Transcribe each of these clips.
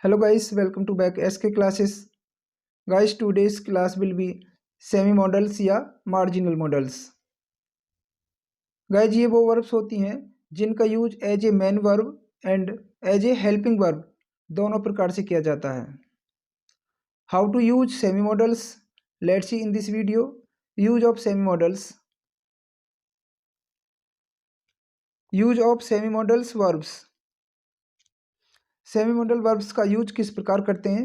Hello guys, welcome to back SK classes. Guys, today's class will be semi modals या marginal modals. Guys ये वो verbs होती हैं जिनका use as a main verb and as a helping verb दोनों प्रकार से किया जाता है. How to use semi modals, let's see in this video. Use of semi modals. Use of semi modals verbs. Semi modal verbs का use किस प्रकार करते हैं,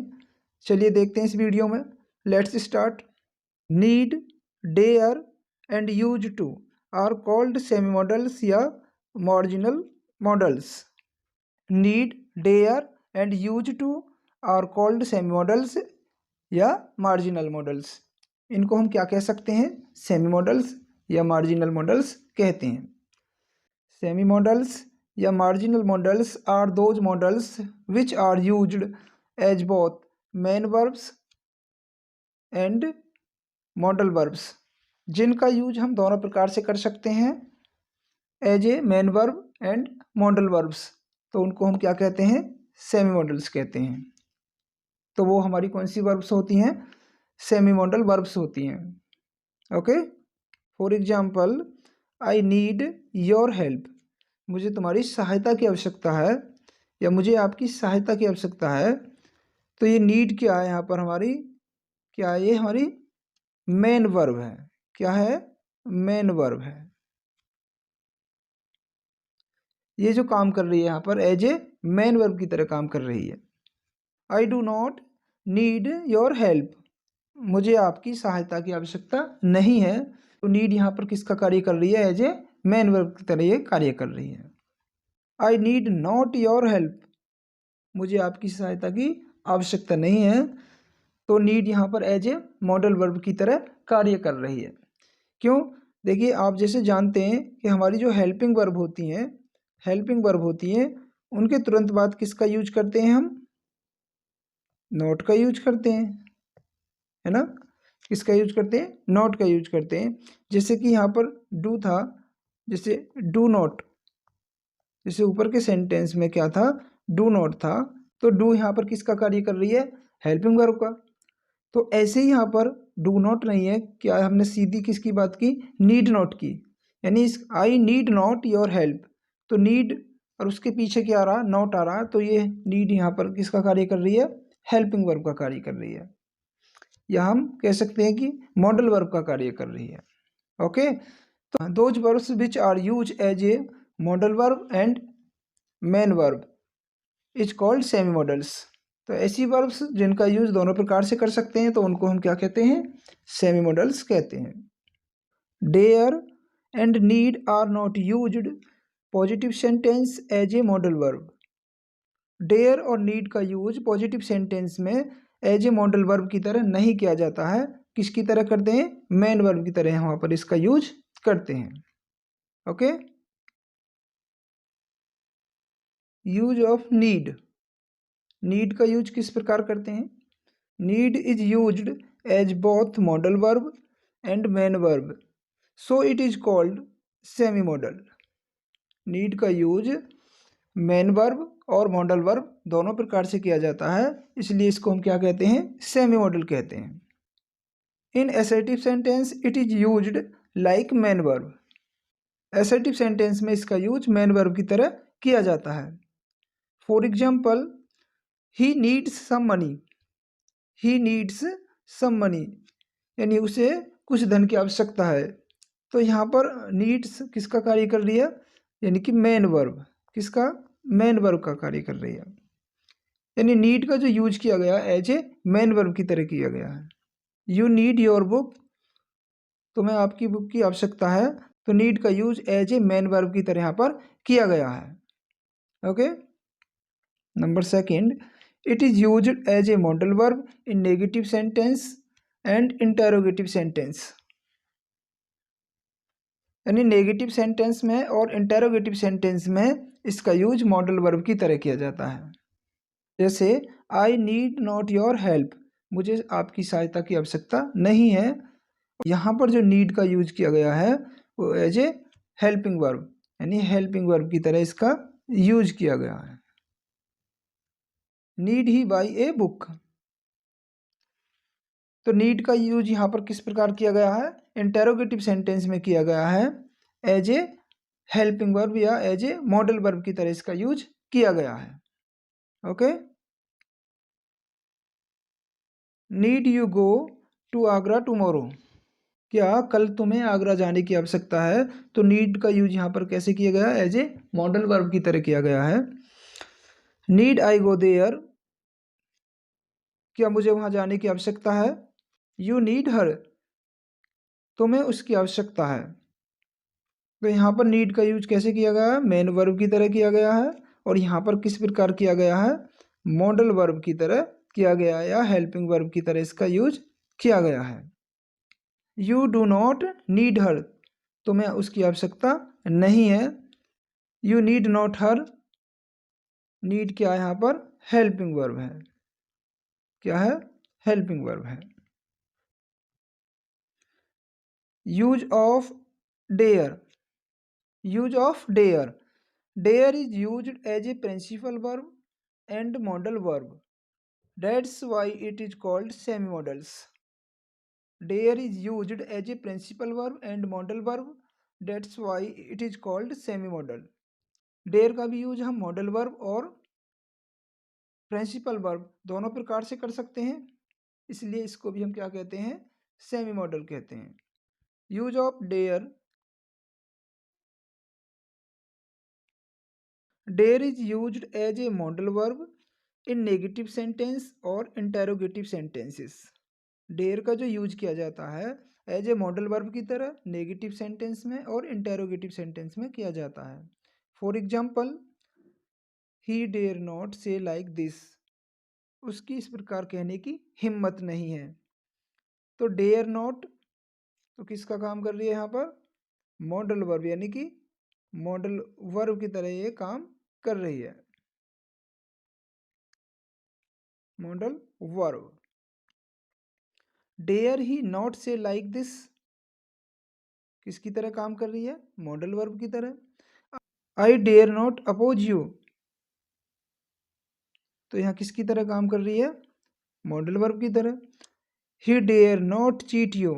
चलिए देखते हैं इस वीडियो में. Let's start. Need, dare and use to are called semi modals या marginal modals. Need, dare and use to are called semi modals या मार्जिनल मॉडल्स. इनको हम क्या कह सकते हैं, सेमी मॉडल्स या मार्जिनल मॉडल्स कहते हैं. सेमी मॉडल्स या marginal modals are those modals which are used as both main verbs and modal verbs. जिनका यूज हम दोनों प्रकार से कर सकते हैं, as a main verb and modal verbs. तो उनको हम क्या कहते हैं, सेमी मॉडल्स कहते हैं. तो वो हमारी कौन सी वर्ब्स होती हैं, सेमी मॉडल वर्ब्स होती हैं. Okay. For example, I need your help. मुझे तुम्हारी सहायता की आवश्यकता है या मुझे आपकी सहायता की आवश्यकता है. तो ये नीड क्या है यहाँ पर हमारी, क्या ये हमारी मेन वर्ब है. क्या है, मेन वर्ब है. ये जो काम कर रही है यहाँ पर एज ए मेन वर्ब की तरह काम कर रही है. आई do not need your help. मुझे आपकी सहायता की आवश्यकता नहीं है. तो नीड यहाँ पर किसका कार्य कर रही है, एज ए मेन वर्ब की तरह ये कार्य कर रही है. I need not your help. मुझे आपकी सहायता की आवश्यकता नहीं है. तो नीड यहाँ पर एज ए मॉडल वर्ब की तरह कार्य कर रही है. क्यों, देखिए आप जैसे जानते हैं कि हमारी जो हेल्पिंग वर्ब होती हैं उनके तुरंत बाद किसका यूज करते हैं, हम नॉट का यूज करते हैं, है ना. किसका यूज करते हैं, नॉट का यूज करते हैं. जैसे कि यहाँ पर डू था, जैसे डू नॉट, जैसे ऊपर के सेंटेंस में क्या था, डू नॉट था. तो डू यहाँ पर किसका कार्य कर रही है, हेल्पिंग वर्ब का. तो ऐसे ही यहाँ पर डू नॉट नहीं है, क्या हमने सीधी किसकी बात की, नीड नॉट की. यानी इस I need not your help. तो नीड और उसके पीछे क्या आ रहा, नॉट आ रहा. तो ये नीड यहाँ पर किसका कार्य कर रही है, हेल्पिंग वर्ब का कार्य कर रही है, या हम कह सकते हैं कि मॉडल वर्ब का कार्य कर रही है. ओके. तो those verbs which are use as a modal verb and main verb is called semi modals. तो ऐसी वर्ब्स जिनका यूज दोनों प्रकार से कर सकते हैं तो उनको हम क्या कहते हैं, सेमी मॉडल्स कहते हैं. Dare and need are not used positive sentence as a modal verb. Dare और नीड का यूज पॉजिटिव सेंटेंस में एज ए मॉडल वर्ब की तरह नहीं किया जाता है. किसकी तरह करते हैं, मेन वर्ब की तरह वहाँ पर इसका यूज करते हैं. Okay. Use of need. Need का यूज किस प्रकार करते हैं, need is used as both modal verb and main verb, so it is called semi modal. Need का यूज मेन वर्ब और मॉडल वर्ब दोनों प्रकार से किया जाता है, इसलिए इसको हम क्या कहते हैं, सेमी मॉडल कहते हैं. In assertive sentence it is used like main verb. Assertive sentence में इसका यूज मेन वर्ब की तरह किया जाता है. For example, he needs some money. He needs some money यानी उसे कुछ धन की आवश्यकता है. तो यहाँ पर नीड्स किसका कार्य कर रही है, यानी कि मेन वर्ब. किसका, मेन वर्ब का कार्य कर रही है. यानी नीड का जो यूज किया गया एज ए मेन वर्ब की तरह किया गया है. You need your book. तुम्हें आपकी बुक की आवश्यकता है. तो नीड का use as a main verb की तरह यहाँ पर किया गया है. Okay. Number second, it is used as a modal verb in negative sentence and interrogative sentence. यानी नेगेटिव सेंटेंस में और इंटेरोगेटिव सेंटेंस में इसका यूज मॉडल वर्ब की तरह किया जाता है. जैसे I need not your help. मुझे आपकी सहायता की आवश्यकता नहीं है. यहाँ पर जो नीड का यूज किया गया है वो एज ए हेल्पिंग वर्ब, यानी हेल्पिंग वर्ब की तरह इसका यूज किया गया है. Need he by a book. तो नीड का यूज यहाँ पर किस प्रकार किया गया है, इंटेरोगेटिव सेंटेंस में किया गया है, एज ए हेल्पिंग वर्ब या एज ए मॉडल वर्ब की तरह इसका यूज किया गया है। Okay, need you go to Agra tomorrow, क्या कल तुम्हें आगरा जाने की आवश्यकता है। तो नीड का यूज यहाँ पर कैसे किया गया है, एज ए मॉडल वर्ब की तरह किया गया है। नीड आई गो देयर, क्या मुझे वहां जाने की आवश्यकता है। यू नीड हर, तुम्हें उसकी आवश्यकता है। तो यहाँ पर नीड का यूज कैसे किया गया है, मेन वर्ब की तरह किया गया है। और यहाँ पर किस प्रकार किया गया है, मॉडल वर्ब की तरह किया गया है या हेल्पिंग वर्ब की तरह इसका यूज किया गया है। You do not need her, तुम्हें उसकी आवश्यकता नहीं है। You need not her, need क्या है यहाँ पर, हेल्पिंग वर्ब है। क्या है, हेल्पिंग वर्ब है। Use of dare, use of dare, dare is used as a principal verb and modal verb, that's why it is called semi modals. Dare is used as a principal verb and modal verb, that's why it is called semi model. Dare का भी use हम modal verb और principal verb दोनों प्रकार से कर सकते हैं, इसलिए इसको भी हम क्या कहते हैं, सेमी मॉडल कहते हैं। Use of dare, dare is used as a modal verb in negative sentence और इंटेरोगेटिव सेंटेंसेस। डेयर का जो यूज किया जाता है एज ए मॉडल वर्ब की तरह नेगेटिव सेंटेंस में और इंटेरोगेटिव सेंटेंस में किया जाता है। For example, he dare not say like this, उसकी इस प्रकार कहने की हिम्मत नहीं है। तो डेयर नॉट तो किसका काम कर रही है यहाँ पर, मॉडल वर्ब, यानी कि मॉडल वर्ब की तरह ये काम कर रही है, modal verb. Dare he not say like this, किसकी तरह काम कर रही है, मॉडल वर्ब की तरह। I dare not oppose you, तो यहाँ किसकी तरह काम कर रही है, मॉडल वर्ब की तरह। He dare not cheat you,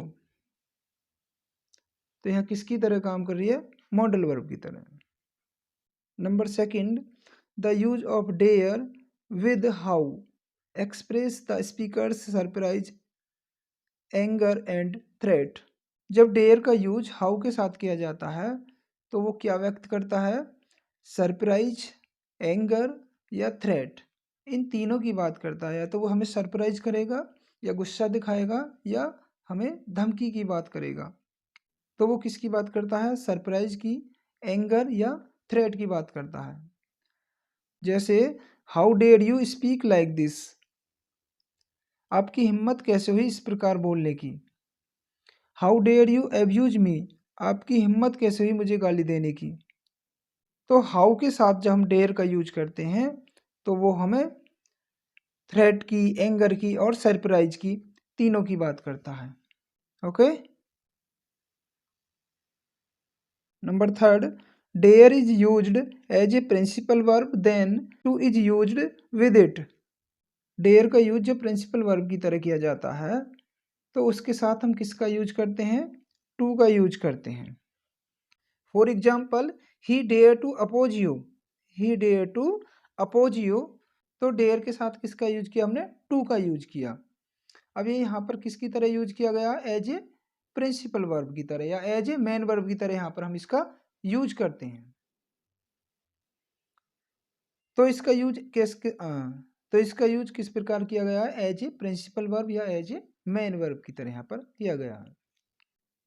तो यहाँ किसकी तरह काम कर रही है, मॉडल वर्ब की तरह। Number second, the use of dare with how express the speakers surprise, anger and threat. जब डेयर का यूज हाउ के साथ किया जाता है तो वो क्या व्यक्त करता है, सरप्राइज, एंगर या थ्रेट, इन तीनों की बात करता है। या तो वो हमें सरप्राइज करेगा या गुस्सा दिखाएगा या हमें धमकी की बात करेगा। तो वो किसकी बात करता है, सरप्राइज की, एंगर या थ्रेट की बात करता है। जैसे how dare you speak like this, आपकी हिम्मत कैसे हुई इस प्रकार बोलने की। How dare you abuse me, आपकी हिम्मत कैसे हुई मुझे गाली देने की। तो हाउ के साथ जब हम डेयर का यूज करते हैं तो वो हमें थ्रेट की, एंगर की और सरप्राइज की, तीनों की बात करता है। Okay, number third, dare is used as a principal verb then to is used with it. Dare का यूज जब प्रिंसिपल वर्ब की तरह किया जाता है तो उसके साथ हम किसका यूज करते हैं, टू का यूज करते हैं। For example, he dare to oppose you, he dare to oppose you, तो डेयर के साथ किसका यूज किया हमने, टू का यूज किया। अब ये यहाँ पर किसकी तरह यूज किया गया, एज ए प्रिंसिपल वर्ब की तरह या एज ए मेन वर्ब की तरह यहाँ पर हम इसका यूज करते हैं। तो इसका यूज तो इसका यूज किस प्रकार किया गया है, एज ए प्रिंसिपल वर्ब या एज ए मेन वर्ब की तरह यहाँ पर किया गया है।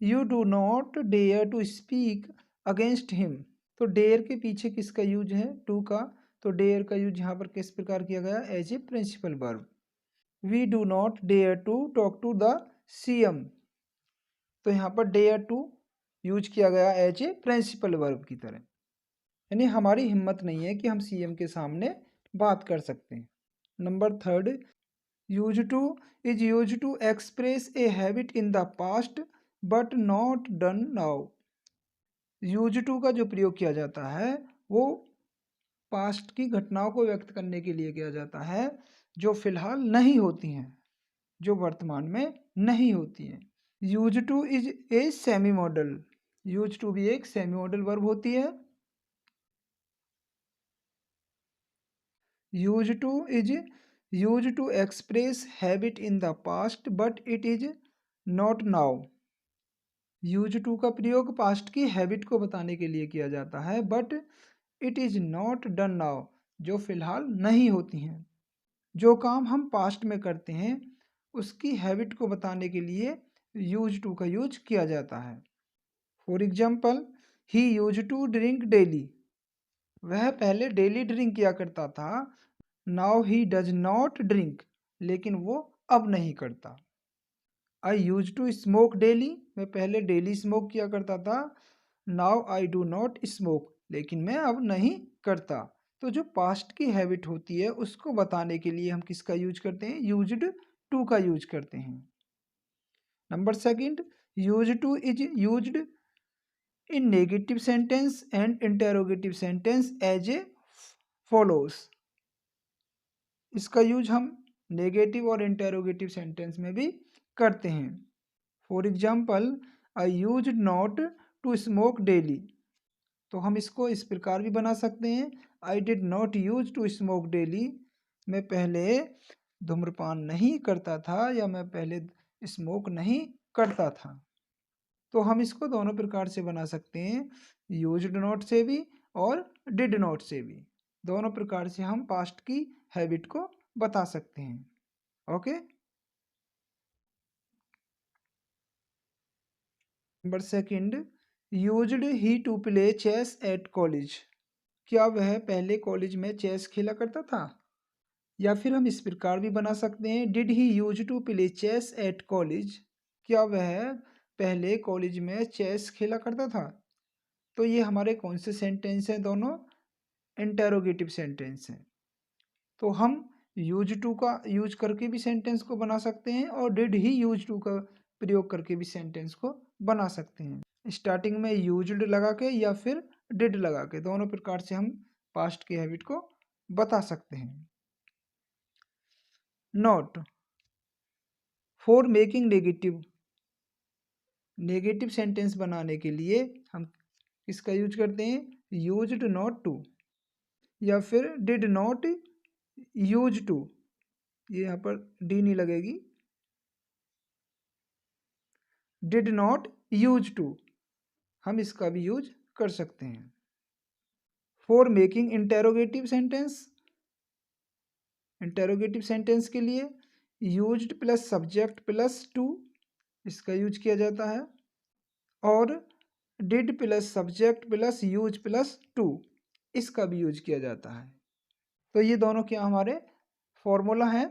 You do not dare to speak against him, तो डेयर के पीछे किसका यूज है, टू का। तो डेयर का यूज यहाँ पर किस प्रकार किया गया, as a principal verb. We do not dare to talk to the CM, तो यहाँ पर डेयर टू यूज किया गया एज ए प्रिंसिपल वर्ब की तरह, यानी हमारी हिम्मत नहीं है कि हम सीएम के सामने बात कर सकते हैं। Number third, use to is use to express a habit in the past but not done now. Use to का जो प्रयोग किया जाता है वो पास्ट की घटनाओं को व्यक्त करने के लिए किया जाता है जो फिलहाल नहीं होती हैं, जो वर्तमान में नहीं होती हैं। Use to is a semi modal. Use to भी एक सेमी मॉडल वर्ब होती है। Use to is use to express habit in the past but it is not now. Use to का प्रयोग पास्ट की हैबिट को बताने के लिए किया जाता है, but it is not done now, जो फिलहाल नहीं होती हैं। जो काम हम पास्ट में करते हैं उसकी हैबिट को बताने के लिए यूज टू का यूज किया जाता है। For example, he use to drink daily. वह पहले डेली ड्रिंक किया करता था। Now he does not drink, लेकिन वो अब नहीं करता। I use to smoke daily. मैं पहले डेली स्मोक किया करता था। Now I do not smoke, लेकिन मैं अब नहीं करता। तो जो पास्ट की हैबिट होती है उसको बताने के लिए हम किसका यूज करते हैं? यूज्ड टू का यूज करते हैं। Number second, use to is used in negative sentence and interrogative sentence as a follows. इसका यूज हम नेगेटिव और इंटेरोगेटिव सेंटेंस में भी करते हैं। For example, I use not to smoke daily. तो हम इसको इस प्रकार भी बना सकते हैं, I did not use to smoke daily. मैं पहले धूम्रपान नहीं करता था, या मैं पहले स्मोक नहीं करता था। तो हम इसको दोनों प्रकार से बना सकते हैं, यूज्ड नॉट से भी और डिड नॉट से भी। दोनों प्रकार से हम पास्ट की हैबिट को बता सकते हैं। Okay. Number second, used he to play chess at college. क्या वह पहले कॉलेज में चेस खेला करता था? या फिर हम इस प्रकार भी बना सकते हैं, did he use to play chess at college. क्या वह पहले कॉलेज में चेस खेला करता था? तो ये हमारे कौन से सेंटेंस हैं? दोनों इंटेरोगेटिव सेंटेंस हैं। तो हम यूज टू का यूज करके भी सेंटेंस को बना सकते हैं और डिड ही यूज टू का प्रयोग करके भी सेंटेंस को बना सकते हैं। स्टार्टिंग में यूज्ड लगा के या फिर डिड लगा के, दोनों प्रकार से हम पास्ट की हैबिट को बता सकते हैं। Not for making negative sentence बनाने के लिए हम किसका यूज करते हैं? यूज्ड नॉट टू, या फिर डिड नॉट यूज टू। ये यहाँ पर डी नहीं लगेगी, डिड नॉट यूज टू, हम इसका भी यूज कर सकते हैं। फॉर मेकिंग इंटेरोगेटिव सेंटेंस के लिए used plus subject plus two, इसका यूज किया जाता है। और did plus subject plus use plus two, इसका भी यूज किया जाता है। तो ये दोनों क्या हमारे फॉर्मूला हैं।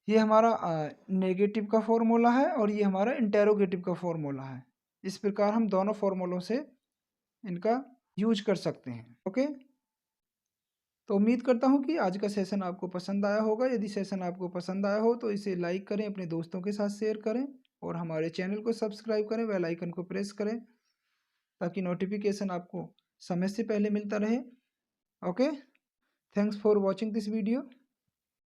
ये हमारा नेगेटिव का फॉर्मूला है और ये हमारा इंटेरोगेटिव का फॉर्मूला है। इस प्रकार हम दोनों फॉर्मूलों से इनका यूज कर सकते हैं। ओके। तो उम्मीद करता हूँ कि आज का सेशन आपको पसंद आया होगा। यदि सेशन आपको पसंद आया हो तो इसे लाइक करें, अपने दोस्तों के साथ शेयर करें और हमारे चैनल को सब्सक्राइब करें, बेल आइकन को प्रेस करें ताकि नोटिफिकेशन आपको समय से पहले मिलता रहे। Okay, thanks for watching this video.